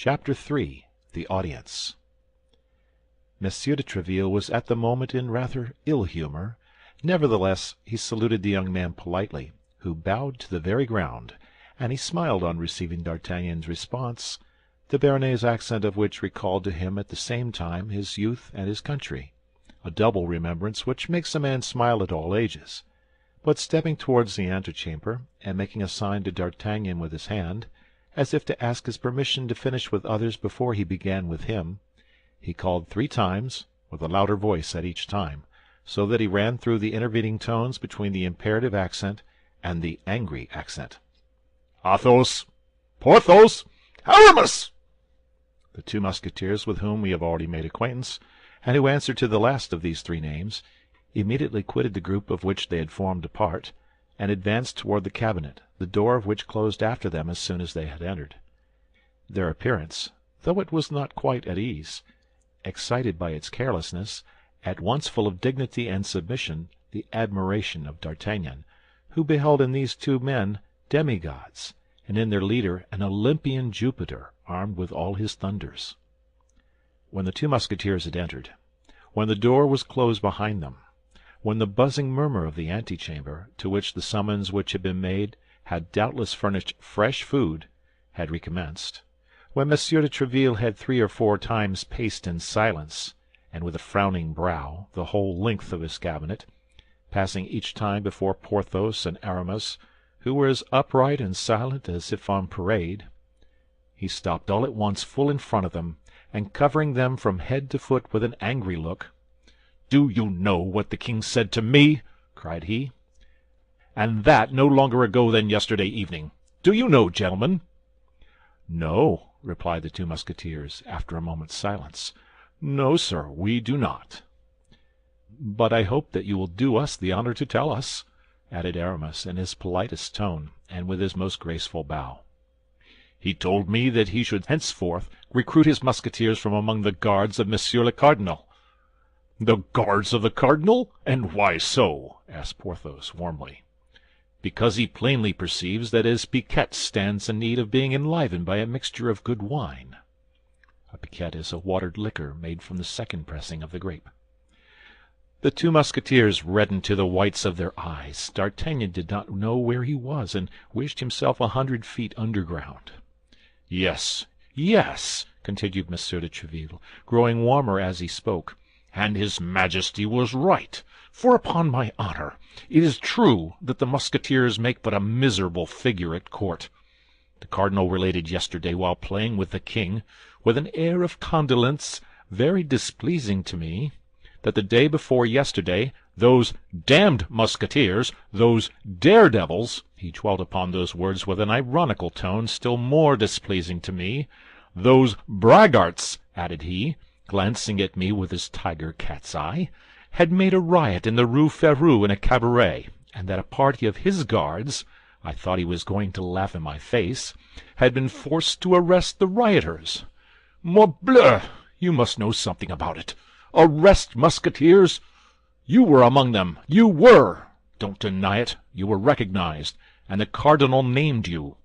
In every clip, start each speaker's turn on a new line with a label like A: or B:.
A: Chapter 3. The Audience. Monsieur de Tréville was at the moment in rather ill humor. Nevertheless, he saluted the young man politely, who bowed to the very ground, and he smiled on receiving D'Artagnan's response, the Béarnais accent of which recalled to him at the same time his youth and his country, a double remembrance which makes a man smile at all ages. But stepping towards the antechamber, and making a sign to D'Artagnan with his hand, as if to ask his permission to finish with others before he began with him, he called 3 times, with a louder voice at each time, so that he ran through the intervening tones between the imperative accent and the angry accent. "Athos! Porthos! Aramis!" The 2 Musketeers with whom we have already made acquaintance, and who answered to the last of these 3 names, immediately quitted the group of which they had formed a part, and advanced toward the cabinet, the door of which closed after them as soon as they had entered. Their appearance, though it was not quite at ease, excited by its carelessness, at once full of dignity and submission, the admiration of D'Artagnan, who beheld in these 2 men demigods, and in their leader an Olympian Jupiter armed with all his thunders. When the 2 Musketeers had entered, when the door was closed behind them, when the buzzing murmur of the antechamber, to which the summons which had been made had doubtless furnished fresh food, had recommenced, when Monsieur de Tréville had 3 or 4 times paced in silence, and with a frowning brow, the whole length of his cabinet, passing each time before Porthos and Aramis, who were as upright and silent as if on parade, he stopped all at once full in front of them, and covering them from head to foot with an angry look, "Do you know what the king said to me?" cried he. "And that no longer ago than yesterday evening. Do you know, gentlemen?" "No," replied the 2 Musketeers, after a moment's silence. "No, sir, we do not." "But I hope that you will do us the honor to tell us," added Aramis, in his politest tone, and with his most graceful bow. "He told me that he should henceforth recruit his Musketeers from among the guards of Monsieur le Cardinal." "The guards of the cardinal? And why so?" asked Porthos, warmly. "Because he plainly perceives that his piquette stands in need of being enlivened by a mixture of good wine." A piquette is a watered liquor made from the second pressing of the grape. The 2 Musketeers reddened to the whites of their eyes. D'Artagnan did not know where he was, and wished himself 100 feet underground. "Yes, yes," continued Monsieur de Tréville, growing warmer as he spoke, "and his Majesty was right, for upon my honor, it is true that the Musketeers make but a miserable figure at court. The cardinal related yesterday, while playing with the king, with an air of condolence very displeasing to me, that the day before yesterday those damned Musketeers, those daredevils," he dwelt upon those words with an ironical tone still more displeasing to me, "those braggarts," added he, glancing at me with his tiger cat's eye, had made a riot in the Rue Férou in a cabaret, and that a party of his guards, I thought he was going to laugh in my face, had been forced to arrest the rioters. Morbleu! You must know something about it. Arrest Musketeers! You were among them. You were! Don't deny it. You were recognized, and the cardinal named you.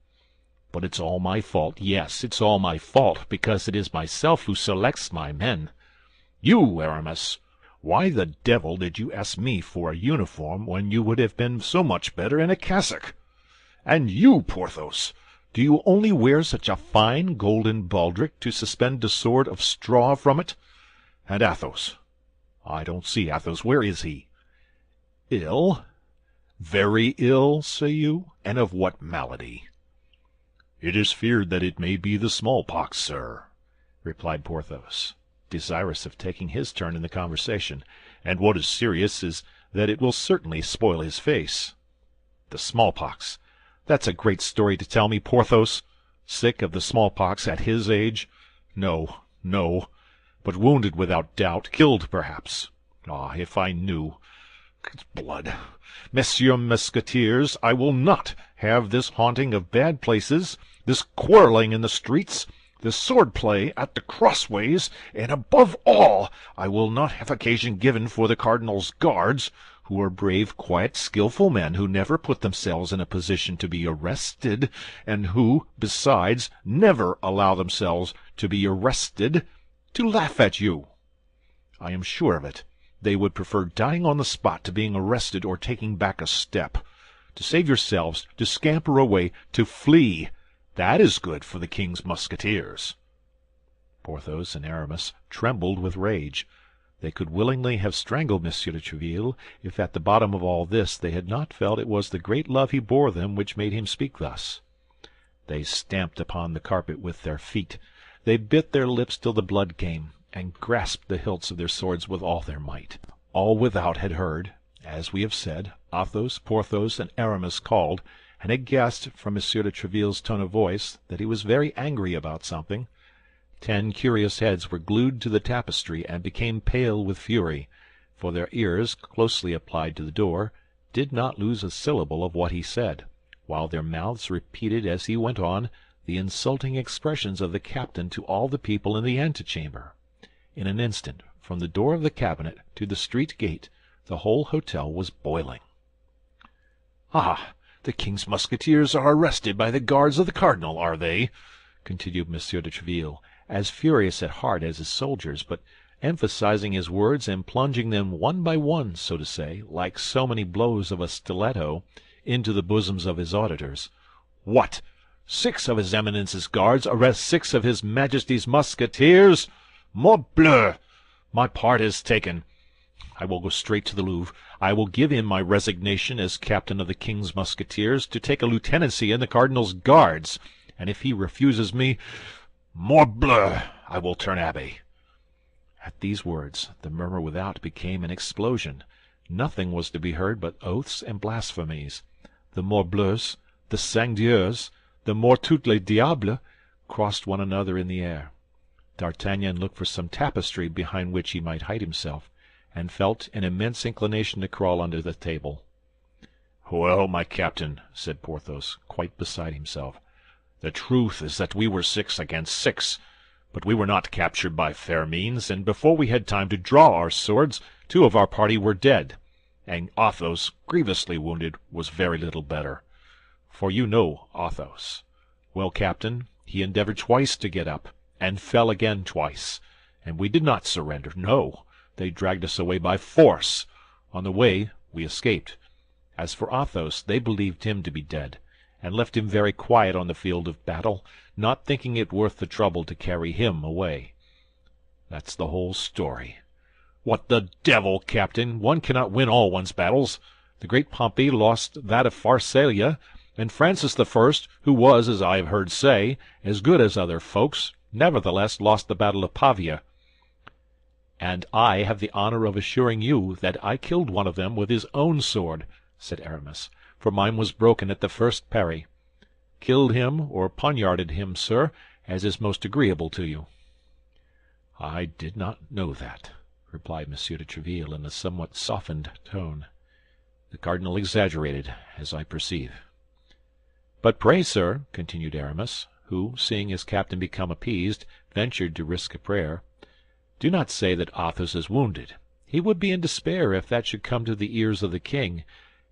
A: But it's all my fault. Yes, it's all my fault, because it is myself who selects my men. You, Aramis, why the devil did you ask me for a uniform when you would have been so much better in a cassock? And you, Porthos, do you only wear such a fine golden baldric to suspend a sword of straw from it? And Athos, I don't see Athos. Where is he? Ill? Very ill, say you? And of what malady? It is feared that it may be the smallpox, sir, replied Porthos, desirous of taking his turn in the conversation, and what is serious is that it will certainly spoil his face. The smallpox! That's a great story to tell me, Porthos. Sick of the smallpox at his age? No, no, but wounded without doubt, killed perhaps. Ah, if I knew! Blood! Messieurs Musketeers, I will not have this haunting of bad places, this quarreling in the streets, this sword-play at the crossways, and above all, I will not have occasion given for the cardinal's guards, who are brave, quiet, skilful men, who never put themselves in a position to be arrested, and who, besides, never allow themselves to be arrested, to laugh at you. I am sure of it. They would prefer dying on the spot to being arrested or taking back a step. To save yourselves, to scamper away, to flee, that is good for the king's Musketeers." Porthos and Aramis trembled with rage. They could willingly have strangled Monsieur de Tréville, if at the bottom of all this they had not felt it was the great love he bore them which made him speak thus. They stamped upon the carpet with their feet. They bit their lips till the blood came, and grasped the hilts of their swords with all their might. All without had heard, as we have said, Athos, Porthos, and Aramis called, and had guessed, from Monsieur de Tréville's tone of voice, that he was very angry about something. 10 curious heads were glued to the tapestry and became pale with fury, for their ears, closely applied to the door, did not lose a syllable of what he said, while their mouths repeated as he went on the insulting expressions of the captain to all the people in the antechamber. In an instant, from the door of the cabinet to the street gate, the whole hôtel was boiling. "Ah, the king's Musketeers are arrested by the guards of the cardinal, are they?" continued Monsieur de Tréville, as furious at heart as his soldiers, but emphasizing his words and plunging them one by one, so to say, like so many blows of a stiletto, into the bosoms of his auditors. "What! 6 of his Eminence's guards arrest 6 of his Majesty's Musketeers? Morbleu! My part is taken. I will go straight to the Louvre. I will give in my resignation as captain of the king's Musketeers to take a lieutenancy in the cardinal's guards, and if he refuses me, morbleu, I will turn abbé." At these words the murmur without became an explosion. Nothing was to be heard but oaths and blasphemies. The morbleus, the sang-dieus, the mort tous les diables crossed one another in the air. D'Artagnan looked for some tapestry behind which he might hide himself, and felt an immense inclination to crawl under the table. "Well, my captain," said Porthos, quite beside himself, "the truth is that we were 6 against 6, but we were not captured by fair means, and before we had time to draw our swords, 2 of our party were dead, and Athos, grievously wounded, was very little better. For you know Athos. Well, captain, he endeavored twice to get up, and fell again twice, and we did not surrender, no. They dragged us away by force. On the way we escaped. As for Athos, they believed him to be dead, and left him very quiet on the field of battle, not thinking it worth the trouble to carry him away. That's the whole story. What the devil, captain! One cannot win all one's battles. The great Pompey lost that of Pharsalia, and Francis I, who was, as I have heard say, as good as other folks, nevertheless lost the battle of Pavia. "And I have the honor of assuring you that I killed one of them with his own sword," said Aramis, "for mine was broken at the first parry. Killed him or poniarded him, sir, as is most agreeable to you." "I did not know that," replied Monsieur de Tréville in a somewhat softened tone. "The cardinal exaggerated, as I perceive." "But pray, sir," continued Aramis, who, seeing his captain become appeased, ventured to risk a prayer, "do not say that Athos is wounded. He would be in despair if that should come to the ears of the king,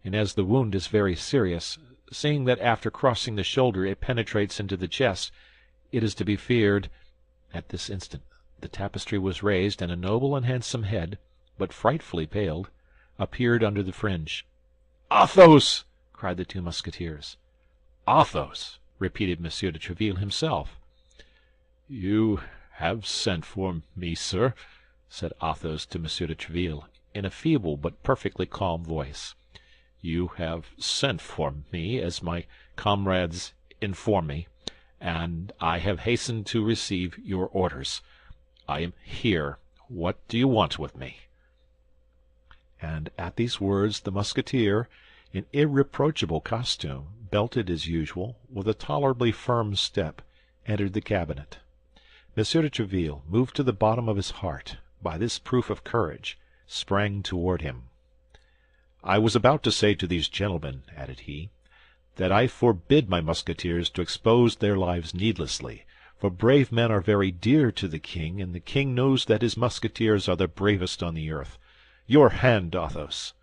A: and as the wound is very serious, seeing that after crossing the shoulder it penetrates into the chest, it is to be feared—" At this instant the tapestry was raised, and a noble and handsome head, but frightfully paled, appeared under the fringe. "Athos!" cried the 2 Musketeers. "Athos!" repeated Monsieur de Tréville himself. "You have sent for me, sir," said Athos to Monsieur de Tréville, in a feeble but perfectly calm voice. "You have sent for me, as my comrades inform me, and I have hastened to receive your orders. I am here. What do you want with me?" And at these words the Musketeer, in irreproachable costume, belted as usual, with a tolerably firm step, entered the cabinet. Monsieur de Tréville, moved to the bottom of his heart by this proof of courage, sprang toward him. "I was about to say to these gentlemen," added he, "that I forbid my Musketeers to expose their lives needlessly, for brave men are very dear to the king, and the king knows that his Musketeers are the bravest on the earth. Your hand, Athos!"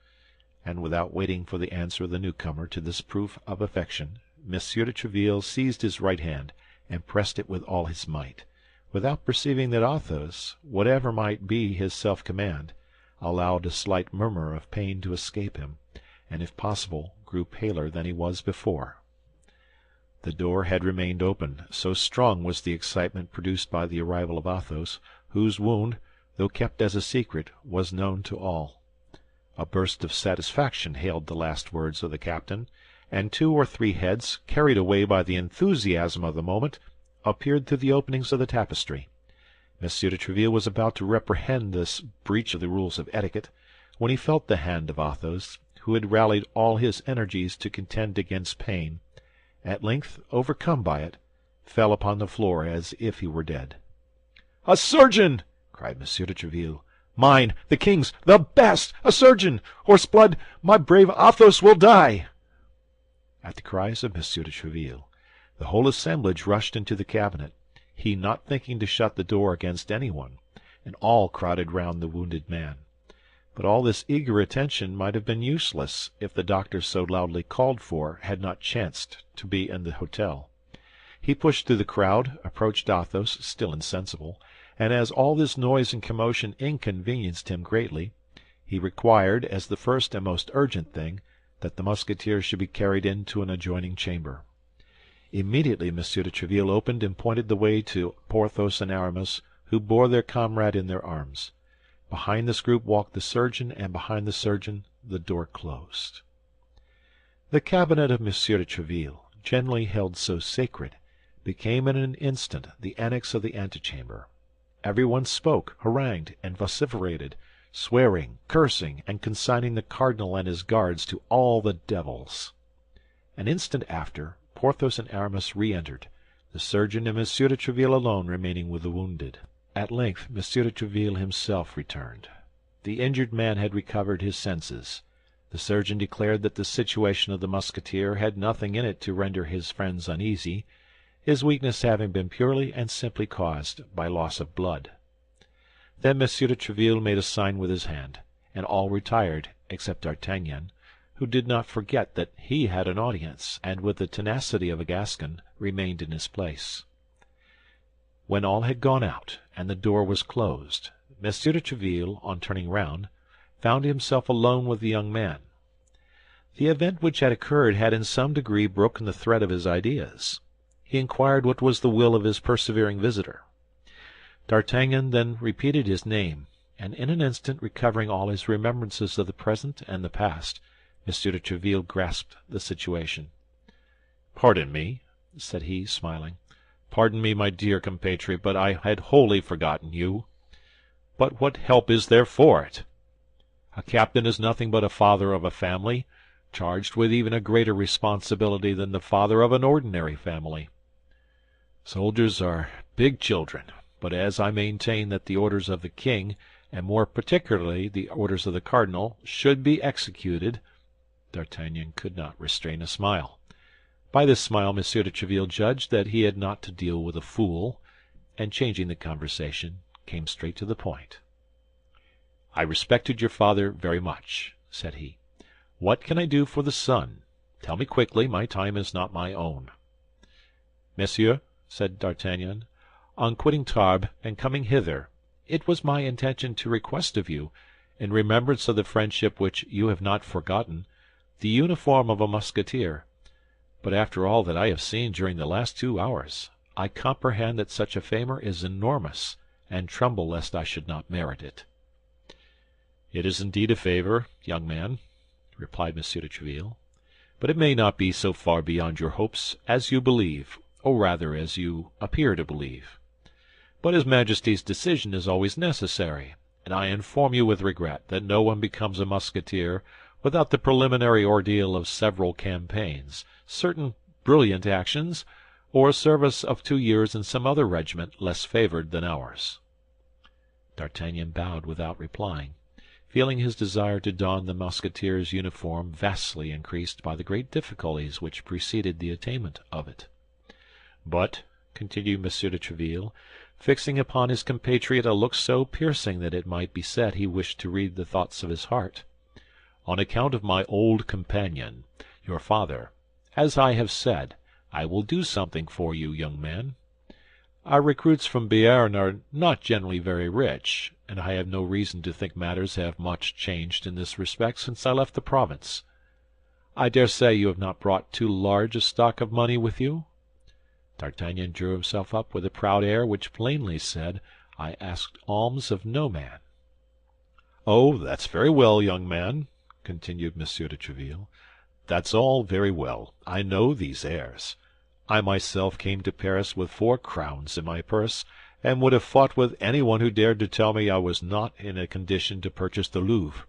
A: and without waiting for the answer of the newcomer to this proof of affection, Monsieur de Tréville seized his right hand and pressed it with all his might, without perceiving that Athos, whatever might be his self-command, allowed a slight murmur of pain to escape him, and if possible grew paler than he was before. The door had remained open, so strong was the excitement produced by the arrival of Athos, whose wound, though kept as a secret, was known to all. A burst of satisfaction hailed the last words of the captain, and 2 or 3 heads, carried away by the enthusiasm of the moment, appeared through the openings of the tapestry. Monsieur de Tréville was about to reprehend this breach of the rules of etiquette, when he felt the hand of Athos, who had rallied all his energies to contend against pain, at length, overcome by it, fell upon the floor as if he were dead. "A surgeon!" cried Monsieur de Tréville. "Mine, the king's, the best! A surgeon! Horseblood, my brave Athos will die!" At the cries of Monsieur de Tréville, the whole assemblage rushed into the cabinet, he not thinking to shut the door against anyone, and all crowded round the wounded man. But all this eager attention might have been useless if the doctor so loudly called for had not chanced to be in the hôtel. He pushed through the crowd, approached Athos, still insensible, and as all this noise and commotion inconvenienced him greatly, he required, as the first and most urgent thing, that the Musketeers should be carried into an adjoining chamber. Immediately Monsieur de Tréville opened and pointed the way to Porthos and Aramis, who bore their comrade in their arms. Behind this group walked the surgeon, and behind the surgeon the door closed. The cabinet of Monsieur de Tréville, generally held so sacred, became in an instant the annex of the antechamber. Everyone spoke, harangued, and vociferated, swearing, cursing, and consigning the cardinal and his guards to all the devils. An instant after, Porthos and Aramis re-entered, the surgeon and Monsieur de Tréville alone remaining with the wounded. At length Monsieur de Tréville himself returned. The injured man had recovered his senses. The surgeon declared that the situation of the Musketeer had nothing in it to render his friends uneasy, his weakness having been purely and simply caused by loss of blood. Then Monsieur de Tréville made a sign with his hand, and all retired except D'Artagnan, who did not forget that he had an audience, and with the tenacity of a Gascon remained in his place. When all had gone out, and the door was closed, Monsieur de Tréville, on turning round, found himself alone with the young man. The event which had occurred had in some degree broken the thread of his ideas. He inquired what was the will of his persevering visitor. D'Artagnan then repeated his name, and in an instant recovering all his remembrances of the present and the past, Monsieur de Tréville grasped the situation. "Pardon me," said he, smiling. "Pardon me, my dear compatriot, but I had wholly forgotten you. But what help is there for it? A captain is nothing but a father of a family, charged with even a greater responsibility than the father of an ordinary family. Soldiers are big children, but as I maintain that the orders of the king, and more particularly the orders of the cardinal, should be executed—" D'Artagnan could not restrain a smile. By this smile Monsieur de Tréville judged that he had not to deal with a fool, and changing the conversation, came straight to the point. "I respected your father very much," said he. "What can I do for the son? Tell me quickly, my time is not my own." "Monsieur," said D'Artagnan, "on quitting Tarbes and coming hither, it was my intention to request of you, in remembrance of the friendship which you have not forgotten, the uniform of a Musketeer. But after all that I have seen during the last 2 hours, I comprehend that such a favor is enormous, and tremble lest I should not merit it." "It is indeed a favor, young man," replied Monsieur de Tréville, "but it may not be so far beyond your hopes as you believe, or rather as you appear to believe. But His Majesty's decision is always necessary, and I inform you with regret that no one becomes a Musketeer without the preliminary ordeal of several campaigns, certain brilliant actions, or a service of 2 years in some other regiment less favored than ours." D'Artagnan bowed without replying, feeling his desire to don the Musketeer's uniform vastly increased by the great difficulties which preceded the attainment of it. "But," continued Monsieur de Tréville, fixing upon his compatriot a look so piercing that it might be said he wished to read the thoughts of his heart, On account of my old companion, your father. As I have said, I will do something for you, young man. Our recruits from Béarn are not generally very rich, and I have no reason to think matters have much changed in this respect since I left the province. I dare say you have not brought too large a stock of money with you?" D'Artagnan drew himself up with a proud air which plainly said, "I asked alms of no man." "Oh, that's very well, young man," continued Monsieur de Tréville. "That's all very well. I know these airs. I myself came to Paris with 4 crowns in my purse, and would have fought with anyone who dared to tell me I was not in a condition to purchase the Louvre."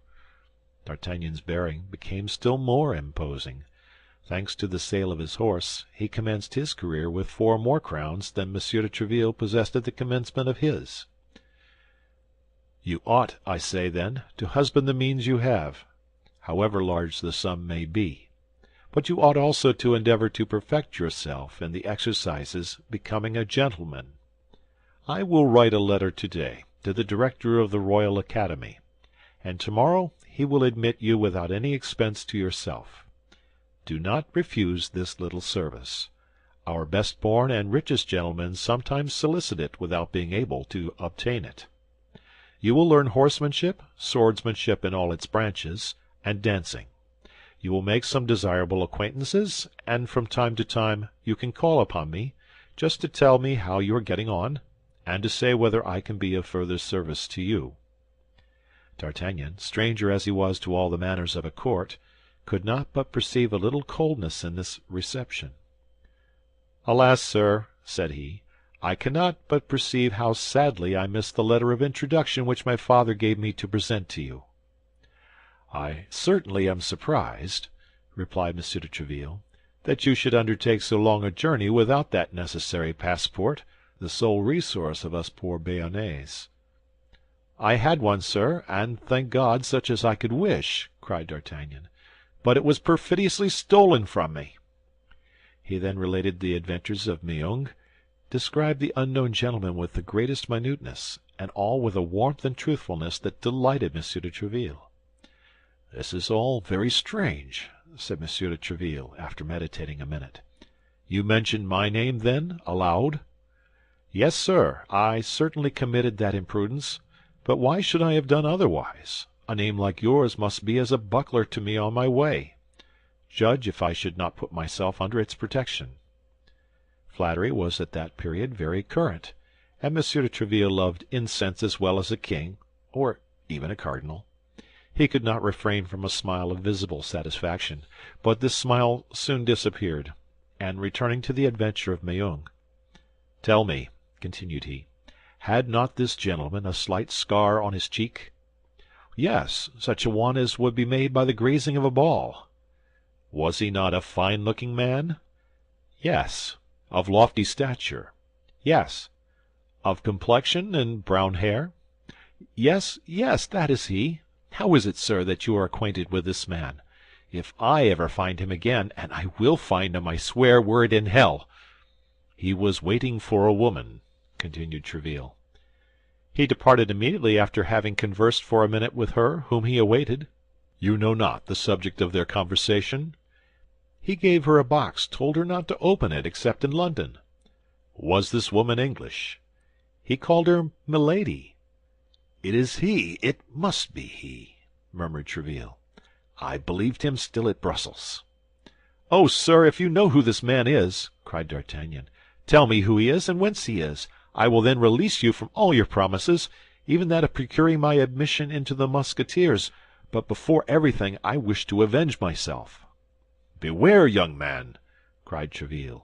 A: D'Artagnan's bearing became still more imposing. Thanks to the sale of his horse, he commenced his career with 4 more crowns than Monsieur de Tréville possessed at the commencement of his. "You ought, I say, then, to husband the means you have, however large the sum may be. But you ought also to endeavor to perfect yourself in the exercises becoming a gentleman. I will write a letter today to the director of the Royal Academy, and tomorrow he will admit you without any expense to yourself. Do not refuse this little service. Our best-born and richest gentlemen sometimes solicit it without being able to obtain it. You will learn horsemanship, swordsmanship in all its branches, and dancing. You will make some desirable acquaintances, and from time to time you can call upon me, just to tell me how you are getting on, and to say whether I can be of further service to you." D'Artagnan, stranger as he was to all the manners of a court, could not but perceive a little coldness in this reception. "Alas, sir," said he, "I cannot but perceive how sadly I miss the letter of introduction which my father gave me to present to you." "I certainly am surprised," replied Monsieur de Tréville, "that you should undertake so long a journey without that necessary passport, the sole resource of us poor Béarnais." "I had one, sir, and thank God, such as I could wish," cried D'Artagnan, "but it was perfidiously stolen from me." He then related the adventures of Meung, described the unknown gentleman with the greatest minuteness, and all with a warmth and truthfulness that delighted Monsieur de Tréville. "This is all very strange," said Monsieur de Tréville, after meditating a minute. "You mentioned my name, then, aloud?" "Yes, sir, I certainly committed that imprudence, but why should I have done otherwise? A name like yours must be as a buckler to me on my way. Judge if I should not put myself under its protection." Flattery was at that period very current, and Monsieur de Tréville loved incense as well as a king, or even a cardinal. He could not refrain from a smile of visible satisfaction, but this smile soon disappeared, and returning to the adventure of Meung, "Tell me," continued he, "had not this gentleman a slight scar on his cheek?" "Yes, such a one as would be made by the grazing of a ball." "Was he not a fine-looking man?" "Yes." "Of lofty stature?" "Yes." "Of complexion and brown hair?" "Yes, yes, that is he. How is it, sir, that you are acquainted with this man? If I ever find him again, and I will find him, I swear, were it in hell—" "He was waiting for a woman," continued Tréville. "He departed immediately after having conversed for a minute with her whom he awaited." "You know not the subject of their conversation?" "He gave her a box, told her not to open it except in London." "Was this woman English?" "He called her Milady." "It is he, it must be he," murmured Tréville. "I believed him still at Brussels." "Oh, sir, if you know who this man is," cried D'Artagnan, "tell me who he is and whence he is. I will then release you from all your promises, even that of procuring my admission into the Musketeers. But before everything, I wish to avenge myself." "Beware, young man!" cried Tréville.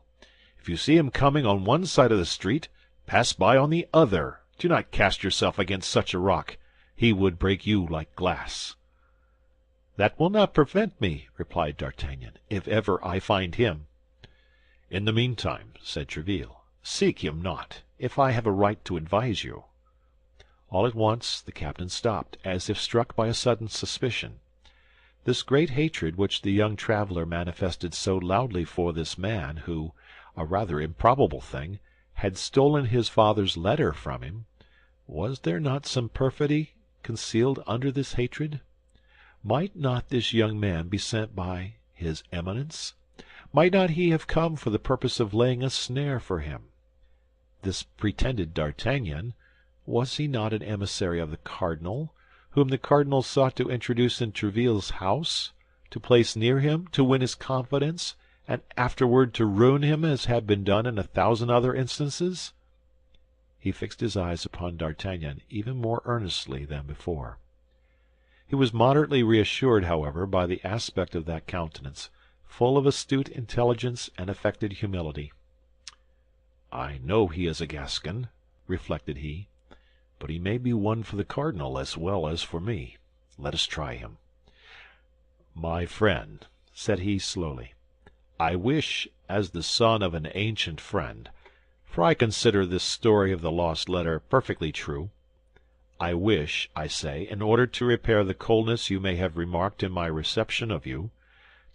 A: "If you see him coming on one side of the street, pass by on the other. Do not cast yourself against such a rock. He would break you like glass." "That will not prevent me," replied D'Artagnan, "if ever I find him." "In the meantime," said Tréville, "seek him not, if I have a right to advise you." All at once the captain stopped, as if struck by a sudden suspicion. This great hatred which the young traveler manifested so loudly for this man, who, a rather improbable thing, had stolen his father's letter from him, was there not some perfidy concealed under this hatred? Might not this young man be sent by his Eminence? Might not he have come for the purpose of laying a snare for him? This pretended D'Artagnan, was he not an emissary of the cardinal, whom the cardinal sought to introduce in Tréville's house, to place near him, to win his confidence, and afterward to ruin him as had been done in 1,000 other instances? He fixed his eyes upon D'Artagnan even more earnestly than before. He was moderately reassured, however, by the aspect of that countenance, full of astute intelligence and affected humility. "I know he is a Gascon," reflected he, "but he may be one for the cardinal as well as for me. Let us try him. My friend," said he slowly, "I wish, as the son of an ancient friend, for I consider this story of the lost letter perfectly true, I wish, I say, in order to repair the coldness you may have remarked in my reception of you,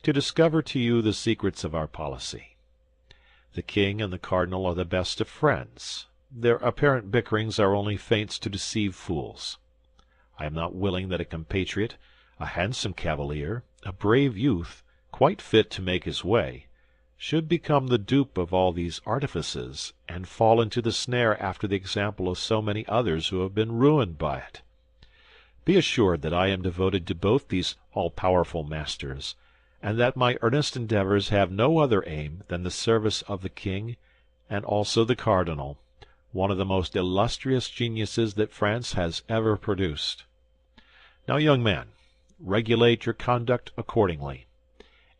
A: to discover to you the secrets of our policy. The king and the cardinal are the best of friends. Their apparent bickerings are only feints to deceive fools. I am not willing that a compatriot, a handsome cavalier, a brave youth, quite fit to make his way, should become the dupe of all these artifices, and fall into the snare after the example of so many others who have been ruined by it. Be assured that I am devoted to both these all-powerful masters, and that my earnest endeavors have no other aim than the service of the king and also the cardinal, one of the most illustrious geniuses that France has ever produced. Now, young man, regulate your conduct accordingly,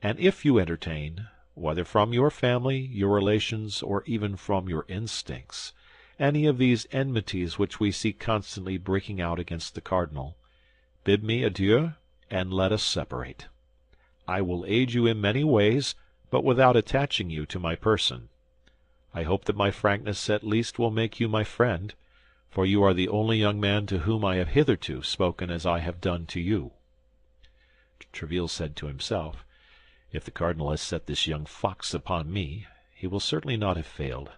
A: and if you entertain, whether from your family, your relations, or even from your instincts, any of these enmities which we see constantly breaking out against the cardinal, bid me adieu, and let us separate. I will aid you in many ways, but without attaching you to my person. I hope that my frankness at least will make you my friend, for you are the only young man to whom I have hitherto spoken as I have done to you." Tréville said to himself, "If the cardinal has set this young fox upon me, he will certainly not have failed.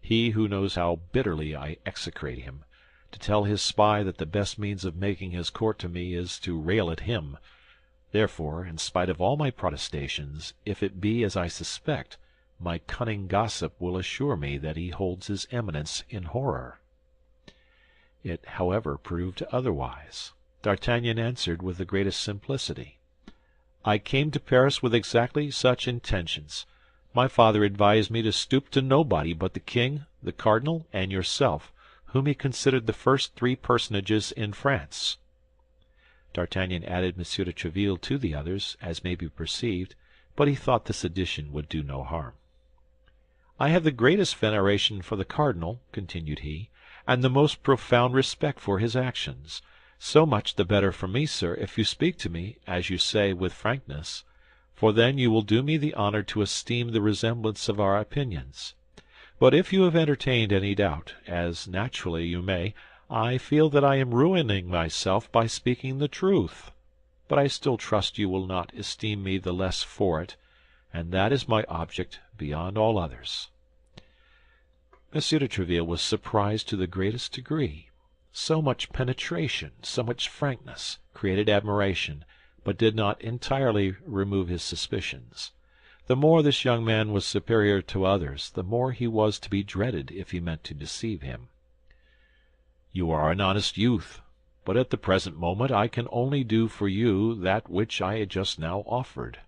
A: He who knows how bitterly I execrate him, to tell his spy that the best means of making his court to me is to rail at him. Therefore, in spite of all my protestations, if it be as I suspect, my cunning gossip will assure me that he holds his Eminence in horror." It, however, proved otherwise. D'Artagnan answered with the greatest simplicity, "I came to Paris with exactly such intentions. My father advised me to stoop to nobody but the king, the cardinal, and yourself, whom he considered the first 3 personages in France." D'Artagnan added M. de Tréville to the others, as may be perceived, but he thought this addition would do no harm. "I have the greatest veneration for the cardinal," continued he, "and the most profound respect for his actions. So much the better for me, sir, if you speak to me, as you say, with frankness, for then you will do me the honor to esteem the resemblance of our opinions. But if you have entertained any doubt, as naturally you may, I feel that I am ruining myself by speaking the truth. But I still trust you will not esteem me the less for it, and that is my object beyond all others." M. de Tréville was surprised to the greatest degree. So much penetration, so much frankness, created admiration, but did not entirely remove his suspicions. The more this young man was superior to others, the more he was to be dreaded if he meant to deceive him. "You are an honest youth, but at the present moment I can only do for you that which I just now offered.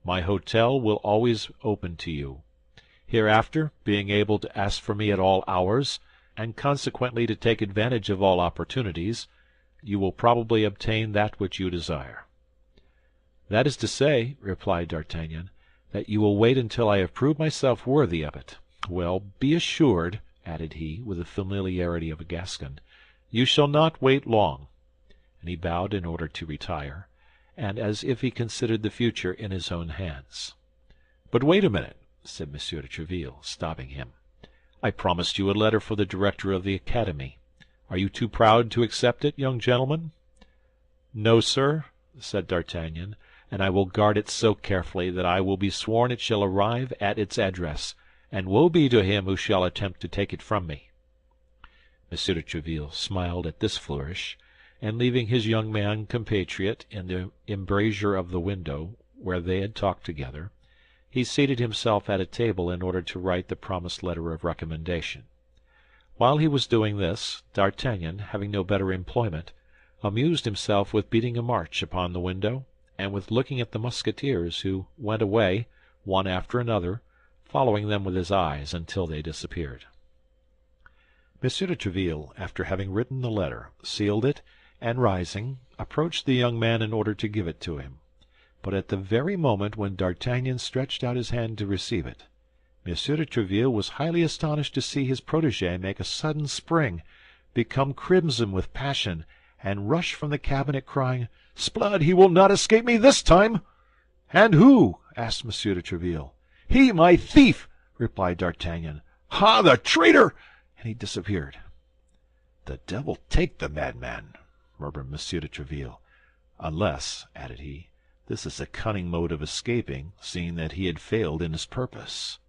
A: My hotel will always open to you. Hereafter, being able to ask for me at all hours, and consequently to take advantage of all opportunities, you will probably obtain that which you desire." "That is to say," replied D'Artagnan, "that you will wait until I have proved myself worthy of it. Well, be assured," added he, with the familiarity of a Gascon, "you shall not wait long." And he bowed in order to retire, and as if he considered the future in his own hands. "But wait a minute," said M. de Tréville, stopping him. "I promised you a letter for the director of the Academy. Are you too proud to accept it, young gentleman?" "No, sir," said D'Artagnan, "and I will guard it so carefully that I will be sworn it shall arrive at its address, and woe be to him who shall attempt to take it from me." M. de Tréville smiled at this flourish, and leaving his young man compatriot in the embrasure of the window where they had talked together, he seated himself at a table in order to write the promised letter of recommendation. While he was doing this, D'Artagnan, having no better employment, amused himself with beating a march upon the window, and with looking at the Musketeers, who went away, one after another, following them with his eyes until they disappeared. M. de Tréville, after having written the letter, sealed it, and rising, approached the young man in order to give it to him. But at the very moment when D'Artagnan stretched out his hand to receive it, M. de Tréville was highly astonished to see his protégé make a sudden spring, become crimson with passion, and rush from the cabinet, crying, "S'blood, he will not escape me this time!" "And who?" asked M. de Tréville. "He, my thief!" replied D'Artagnan. "Ah, the traitor!" And he disappeared. "The devil take the madman!" murmured M. de Tréville. "Unless," added he, "this is a cunning mode of escaping, seeing that he had failed in his purpose."